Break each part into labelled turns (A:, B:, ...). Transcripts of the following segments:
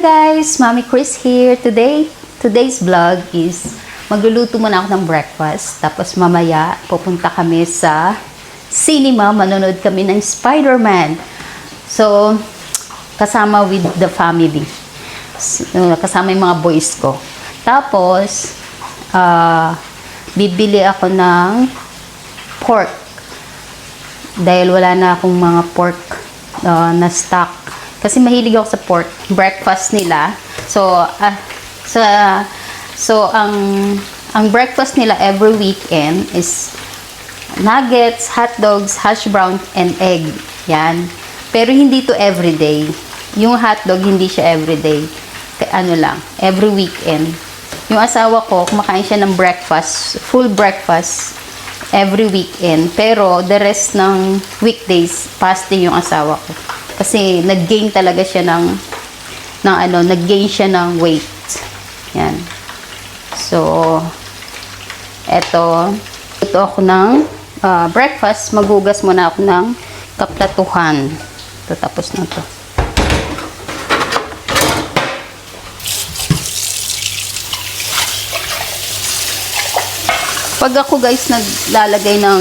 A: guys! Mami Chris here. Today's vlog is magluluto muna ako ng breakfast. Tapos mamaya pupunta kami sa cinema. Manonood kami ng Spider-Man. So, kasama with the family. Kasama yung mga boys ko. Tapos, bibili ako ng pork. Dahil wala na akong mga pork na stock. Kasi mahilig ako sa pork. Breakfast nila. So ang breakfast nila every weekend is nuggets, hot dogs, hash brown, and egg. Yan. Pero hindi to everyday. Yung hotdog, hindi siya everyday. Ano lang, every weekend. Yung asawa ko, kumakain siya ng breakfast, full breakfast, every weekend. Pero the rest ng weekdays, fasting yung asawa ko. Kasi nag-gain talaga siya nag-gain siya ng weight. Yan. So, ito ako ng breakfast. Maghugas muna ako ng kaplatuhan. Ito, tapos na to. Pag ako guys naglalagay ng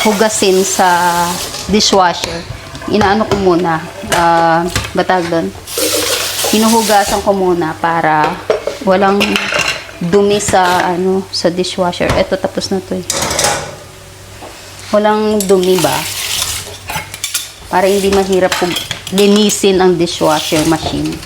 A: hugasin sa dishwasher, inaano ko muna, batag doon, hinuhugasan ko muna para walang dumi sa dishwasher. Eto, tapos na to eh. Walang dumi ba, para hindi mahirap linisin ang dishwasher machine.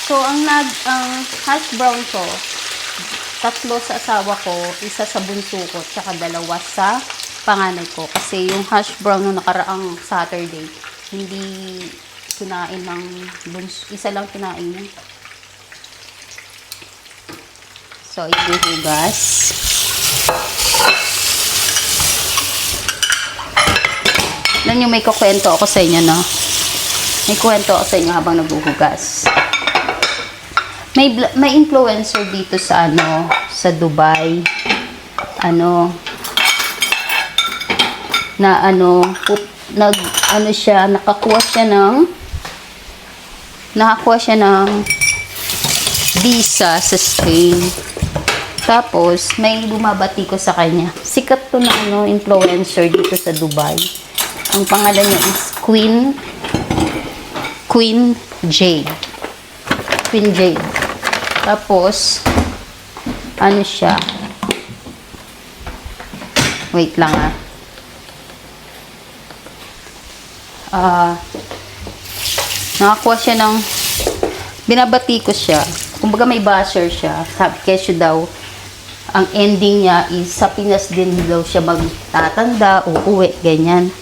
A: So, ang hash brown ko, 3 sa asawa ko, 1 sa bunso ko, tsaka 2 sa panganay ko. Kasi yung hash brown na nakaraang Saturday, hindi kinain ng bunso. 1 lang kinain niya. So, ibuhugas. Alam nyo, may kukwento ako sa inyo, no? May kwento ako sa inyo habang naghuhugas. May influencer dito sa sa Dubai. Nakakuha siya ng visa sa Spain. Tapos may bumabati ko sa kanya. Sikat to na influencer dito sa Dubai. Ang pangalan niya is Queen Jade. Tapos, siya. Wait lang nakakuha siya binabati ko siya. Kumbaga may basher siya. Sabi, kesyo daw, ang ending niya is sa Pinas din daw siya magtatanda, uuwi, ganyan.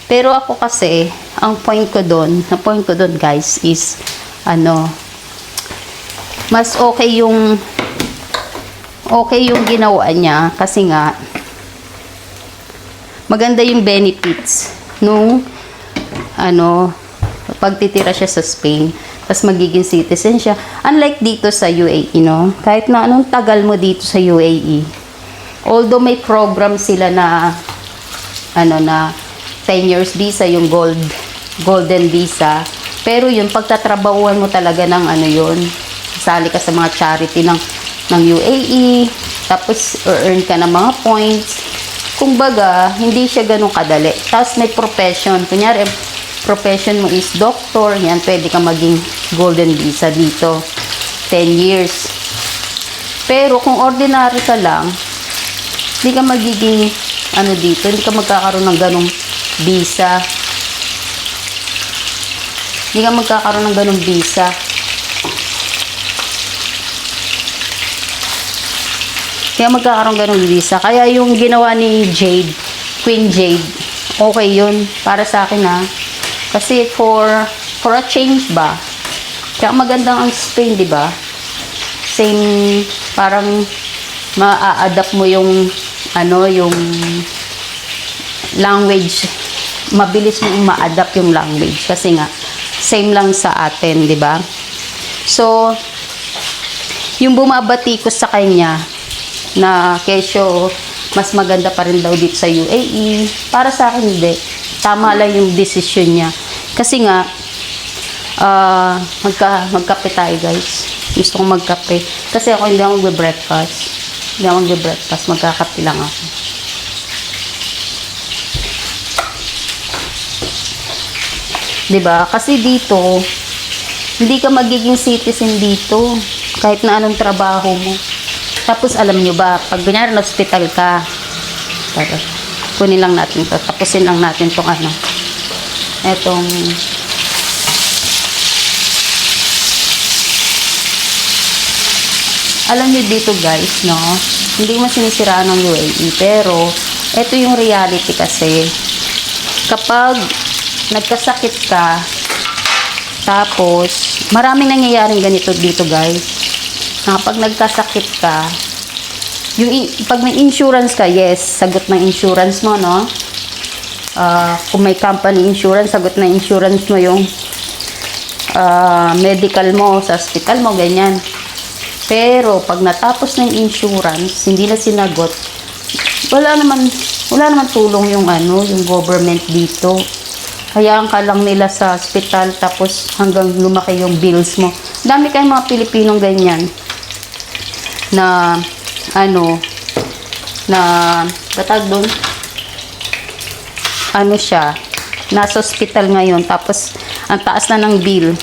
A: Pero ako kasi, ang point ko doon guys is, mas okay yung ginawa niya kasi nga maganda yung benefits nung pagtitira siya sa Spain, tapos magiging citizen siya, unlike dito sa UAE, kahit na anong tagal mo dito sa UAE, although may program sila na 10 years visa, yung golden visa, pero yung pagtatrabahuan mo talaga ng yun, sali ka sa mga charity ng UAE, tapos earn ka ng mga points. kumbaga, hindi siya ganun kadali. Tapos may profession. Kunyari, profession mo is doctor, yan, pwede ka maging golden visa dito. 10 years. Pero kung ordinary ka lang, hindi ka magiging, dito, hindi ka magkakaroon ng ganung visa. Hindi ka magkakaroon ng ganung visa. Kaya magkakaroon ganun visa. Kaya yung ginawa ni Jade, Queen Jade, okay yun para sa akin ha. Kasi for a change ba? Kaya magandang ang Spain, di ba? Same, parang ma-adapt mo yung yung language. Mabilis mo ma-adapt yung language kasi nga same lang sa atin, di ba? So, yung bumabati ko sa kanya na kesyo mas maganda pa rin daw dito sa UAE. Para sa akin hindi. Tama lang yung decision niya. Kasi nga, magkape tayo guys. Gusto kong magkape. Kasi ako hindi ako magbe-breakfast. Hindi ako magbe-breakfast. Magkakape lang ako. Diba? Kasi dito, hindi ka magiging citizen dito. Kahit na anong trabaho mo. Tapos alam nyo ba, pag kunyari na hospital ka, kunin lang natin to, tapusin lang natin tong etong alam nyo dito guys, no, hindi mo sinisiraan ng UAE, pero eto yung reality kasi, kapag nagkasakit ka, tapos maraming nangyayaring ganito dito guys, na kapag nagkasakit ka, pag may insurance ka, yes, sagot ng insurance mo, no? Kung may company insurance, sagot ng insurance mo yung medical mo sa hospital mo, ganyan. Pero, pag natapos ng insurance, hindi na sinagot, wala naman tulong yung yung government dito. Hayaan ka lang nila sa hospital, tapos hanggang lumaki yung bills mo. Dami kayong mga Pilipinong ganyan na batag doon siya, nasa hospital ngayon, tapos ang taas na ng bill,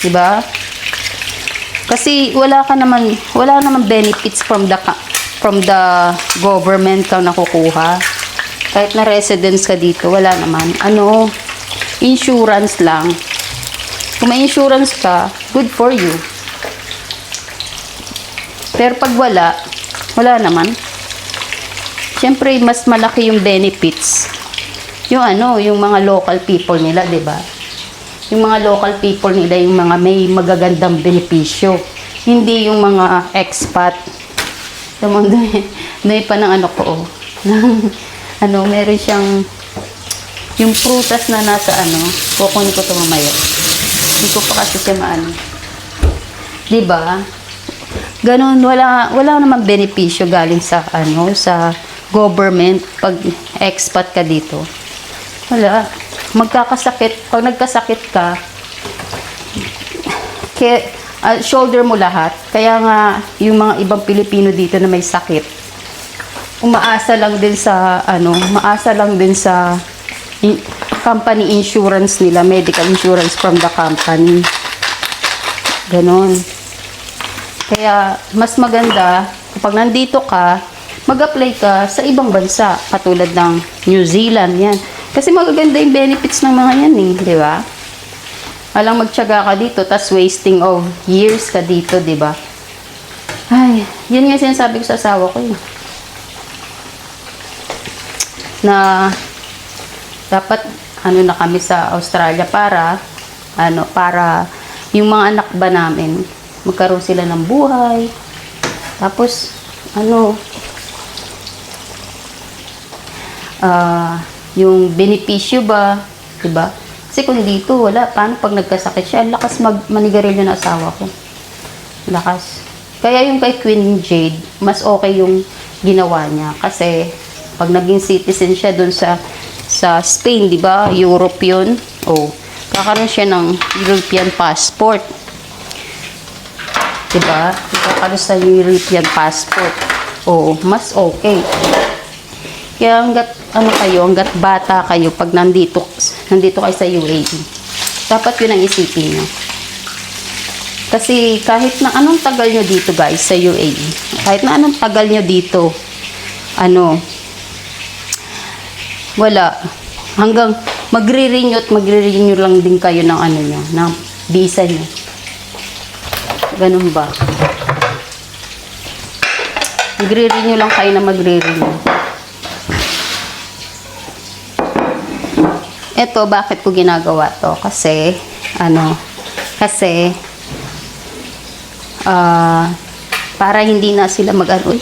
A: diba? Kasi wala naman benefits from the government kang nakukuha. Kahit na residence ka dito, wala naman. Insurance lang. Kung may insurance ka, good for you. Pero pag wala naman. Siyempre, mas malaki yung benefits. Yung mga local people nila, 'di ba? Yung mga local people nila, yung mga may magagandang benepisyo. Hindi yung mga expat. May pa ng meron siyang yung prutas na nasa kukunin ko ito mamaya. Hindi ko pa kasi siya Di ba? Ganun, wala namang benepisyo galing sa sa government pag expat ka dito. Wala. Magkakasakit, pag nagkasakit ka, shoulder mo lahat. Kaya nga yung mga ibang Pilipino dito na may sakit, umaasa lang din sa company insurance nila, medical insurance from the company. Ganon. Kaya, mas maganda, kapag nandito ka, mag-apply ka sa ibang bansa, katulad ng New Zealand, yan. Kasi magaganda yung benefits ng mga yan, di ba? Walang magtiyaga ka dito, tas wasting of years ka dito, di ba? Ay, yun nga sinasabi ko sa asawa ko, na dapat, na kami sa Australia para yung mga anak ba namin, magkaroon sila ng buhay. Tapos, yung benepisyo ba, diba? Kasi kung dito, wala. Paano pag nagkasakit siya? Ang lakas manigarilyo ng asawa ko. Lakas. Kaya yung kay Queen Jade, mas okay yung ginawa niya. Kasi, pag naging citizen siya dun sa Spain, diba? Europe yun. Kakaroon siya ng European passport. Diba? Kakaroon sa European passport. Mas okay. Kaya hanggat bata kayo pag nandito kayo sa UAE. Dapat yun ang isipin nyo. Kasi kahit na anong tagal nyo dito guys sa UAE, kahit na anong tagal nyo dito, wala. Hanggang magre-renew lang din kayo ng nyo, ng visa nyo. Ganun ba? Magre-renew lang kayo na magre-renew. Ito, bakit ko ginagawa to? Kasi, para hindi na sila mag-aroy.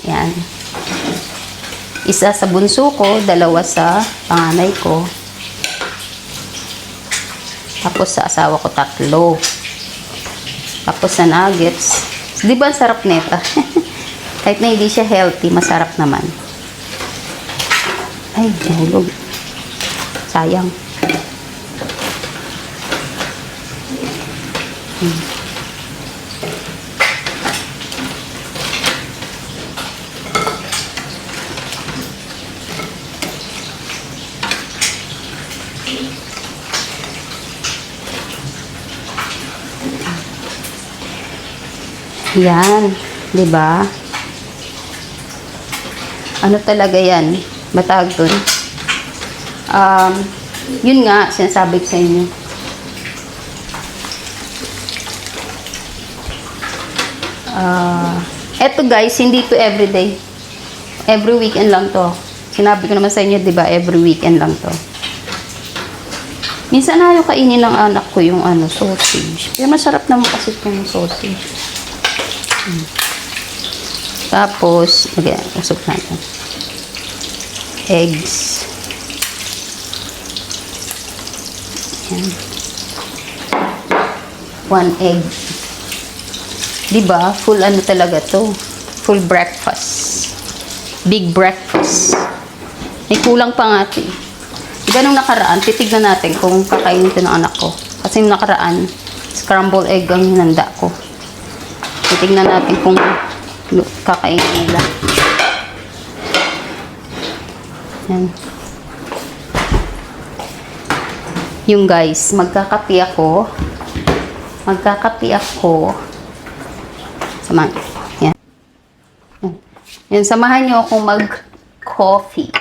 A: Yan. Isa sa bunso ko, dalawa sa panganay ko. Tapos sa asawa ko, 3. Tapos sa nuggets. Di ba ang sarap neta? Kahit na hindi siya healthy, masarap naman. Ay, nahulog. Sayang. Yan, 'di ba? Ano talaga 'yan? Matawag doon. Yun nga sinasabi ko sa inyo. Eto guys, hindi to everyday. Every weekend lang to. Sinabi ko naman sa inyo, 'di ba? Every weekend lang to. Minsan ayaw kainin ng anak ko yung sausage. Pero masarap naman kasi yung sausage. Tapos, usok natin. Eggs. Yan. 1 egg. Diba? Full talaga to. Full breakfast. Big breakfast. May kulang pa nga ito. Diba nung nakaraan, titignan natin kung kakainin ito ng anak ko. Kasi nung nakaraan, scrambled egg ang hinanda ko. Titignan natin kung kakainin nila. Yan. Yung guys, magkakape ako. Samahan. Yan. Yan, samahan nyo akong mag-coffee.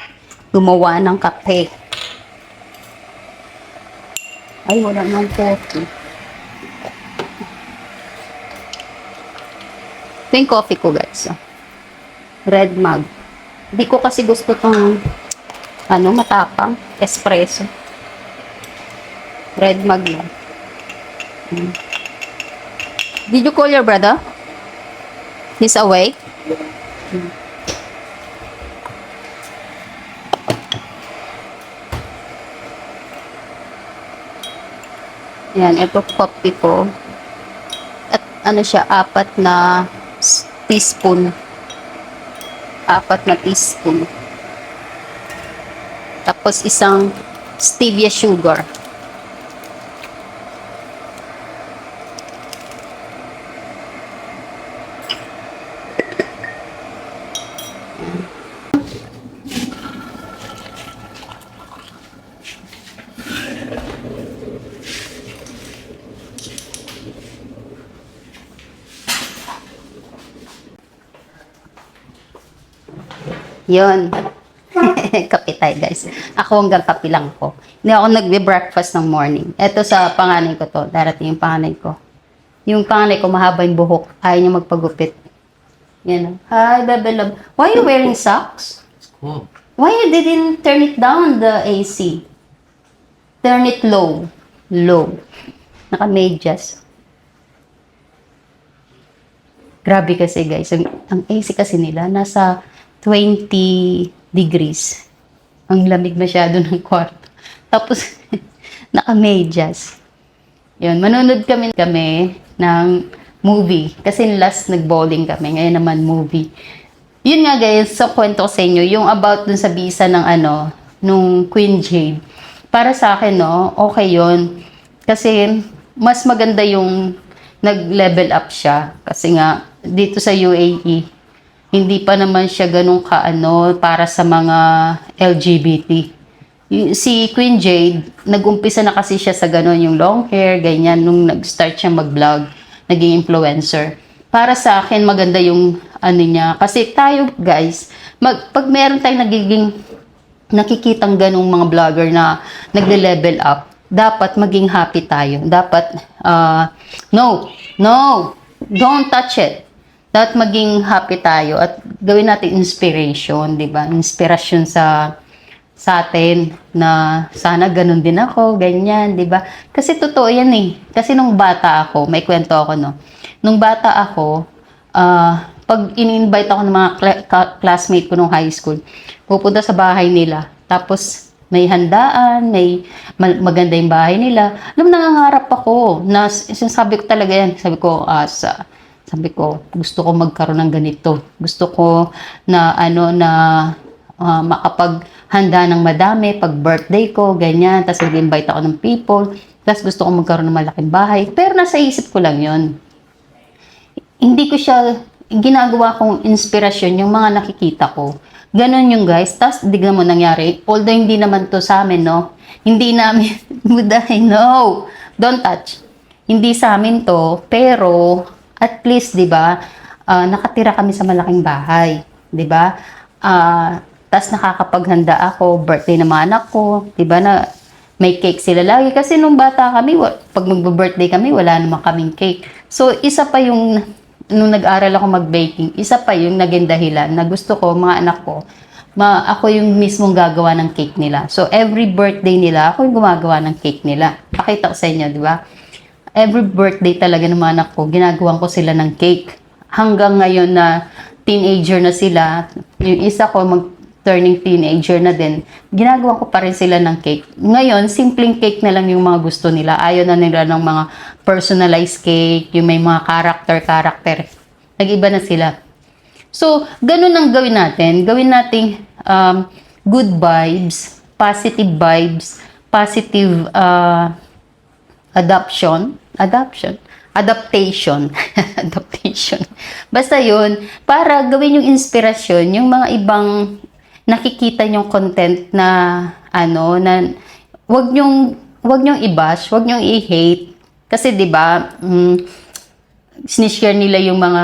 A: Gumawa ng kape. Ay, wala nang coffee. Ito yung coffee ko guys. Red mug. Hindi ko kasi gusto tong matapang. Espresso. Red mug lang. Did you call your brother? He's away? Yan, ito coffee ko. At siya, 4 na teaspoon. 4 na teaspoon. Tapos isang stevia sugar. Yun. Kape tayo guys. Ako hanggang kape lang ko. Hindi ako nagbe-breakfast ng morning. Ito sa panganay ko to. Darating yung panganay ko. Yung panganay ko mahaba yung buhok. Ayaw niya magpagupit. Yan. Hi, baby love. Why are you wearing socks?
B: Cool.
A: Why you didn't turn it down, the AC? Turn it low. Low. Naka-medyas. Grabe kasi guys. Ang AC kasi nila nasa 20 degrees. Ang lamig masyado ng kwarto. Tapos, naka-medyas. Yun, manonood kami ng movie. Kasi last nag-bowling kami. Ngayon naman movie. Yun nga guys, so kwento ko sa inyo, yung about dun sa visa ng nung Queen Jade. Para sa akin, okay yun. Kasi, mas maganda yung nag-level up siya. Kasi nga, dito sa UAE, hindi pa naman siya ganun kaano para sa mga LGBT. Si Queen Jade, nag-umpisa na kasi siya sa ganun, yung long hair, ganyan, nung nag-start siya mag-vlog, naging influencer. Para sa akin, maganda yung ano niya. Kasi tayo, guys, pag meron tayong nakikitang ganung mga vlogger na nagle-level up, dapat maging happy tayo. Dapat, no, don't touch it. Dapat maging happy tayo at gawin natin inspiration, di ba? Inspirasyon sa atin na sana ganun din ako, ganyan, di ba? Kasi totoo yan eh. Kasi nung bata ako, may kwento ako, no? Nung bata ako, pag in-invite ako ng mga classmate ko nung high school, pupunta sa bahay nila. Tapos, may handaan, may maganda yung bahay nila. Alam mo, nangangarap ako na sinasabi ko talaga yan. Sabi ko, gusto ko magkaroon ng ganito. Gusto ko na makapaghanda ng madami pag birthday ko, ganyan. Tapos nag-invite ako ng people. Tapos gusto ko magkaroon ng malaking bahay. Pero nasa isip ko lang yon. Hindi ko siya ginagawa kong inspirasyon yung mga nakikita ko. Ganon yung guys. Tapos, dignan mo nangyari. Although, hindi naman to sa amin, no? Hindi namin, no! Don't touch. Hindi sa amin to. Pero, at least, di ba, nakatira kami sa malaking bahay. Di ba? Tapos, nakakapaghanda ako. Birthday ng mga anak ko. Di ba, na may cake sila lagi. Kasi nung bata kami, pag mag-birthday kami, wala naman kaming cake. So, isa pa yung nung nag-aral ako mag-baking, isa pa yung naging dahilan na gusto ko, mga anak ko, ako yung mismong gagawa ng cake nila. So, every birthday nila, ako yung gumagawa ng cake nila. Pakita ko sa inyo, di ba? Every birthday talaga ng mga anak ko, ginagawan ko sila ng cake. Hanggang ngayon na teenager na sila, yung isa ko turning teenager na din, ginagawa ko pa rin sila ng cake. Ngayon, simpleng cake na lang yung mga gusto nila. Ayaw na nila ng mga personalized cake, yung may mga character. Nag-iba na sila. So, ganun ang gawin natin. Gawin nating good vibes, positive adaptation. Basta yun, para gawin yung inspirasyon, yung mga ibang nakikita yung content na wag nyong i-bash, wag nyong i-hate kasi 'di ba sinishare nila yung mga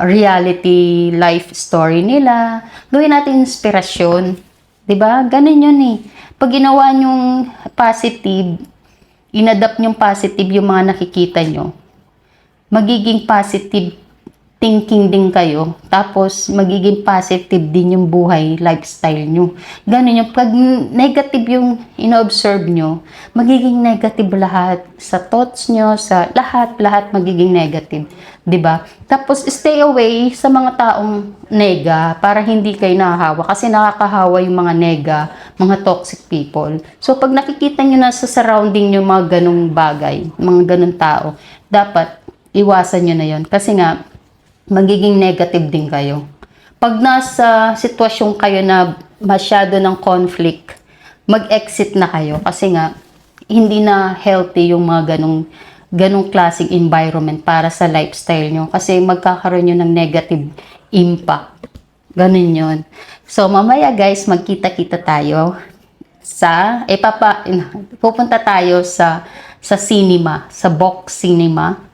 A: reality life story nila. Gawin natin inspirasyon, 'di ba? Ganun yun eh. Pag ginawa nyong positive, inadapt nyong positive yung mga nakikita nyo, magiging positive thinking din kayo, tapos magiging positive din yung buhay, lifestyle nyo. Ganun yung, pag negative yung ino-observe nyo, magiging negative lahat. Sa thoughts nyo, sa lahat magiging negative. 'Di ba? Tapos stay away sa mga taong nega, para hindi kayo nahahawa. Kasi nakakahawa yung mga nega, mga toxic people. So pag nakikita nyo na sa surrounding nyo mga ganung bagay, mga ganung tao, dapat iwasan nyo na yon. Kasi nga, magiging negative din kayo. Pag nasa sitwasyon kayo na masyado ng conflict, mag-exit na kayo kasi nga hindi na healthy yung mga ganong klaseng environment para sa lifestyle nyo kasi magkakaroon nyo ng negative impact. Ganun yun. So mamaya guys, magkita-kita tayo pupunta tayo sa cinema, sa box cinema,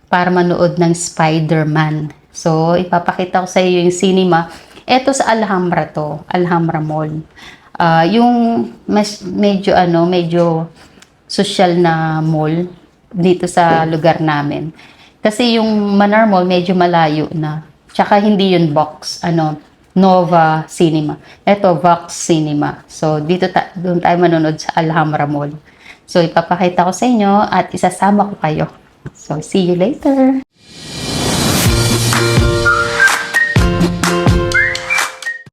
A: para manood ng Spider-Man. So, ipapakita ko sa iyo yung cinema. Ito sa Alhambra to. Alhambra Mall. Yung medyo social na mall dito sa lugar namin. Kasi yung Manar Mall medyo malayo na. Tsaka hindi yun box. Nova Cinema. Ito, Vox Cinema. So, doon tayo manonood sa Alhambra Mall. So, ipapakita ko sa inyo at isasama ko kayo. So, see you later.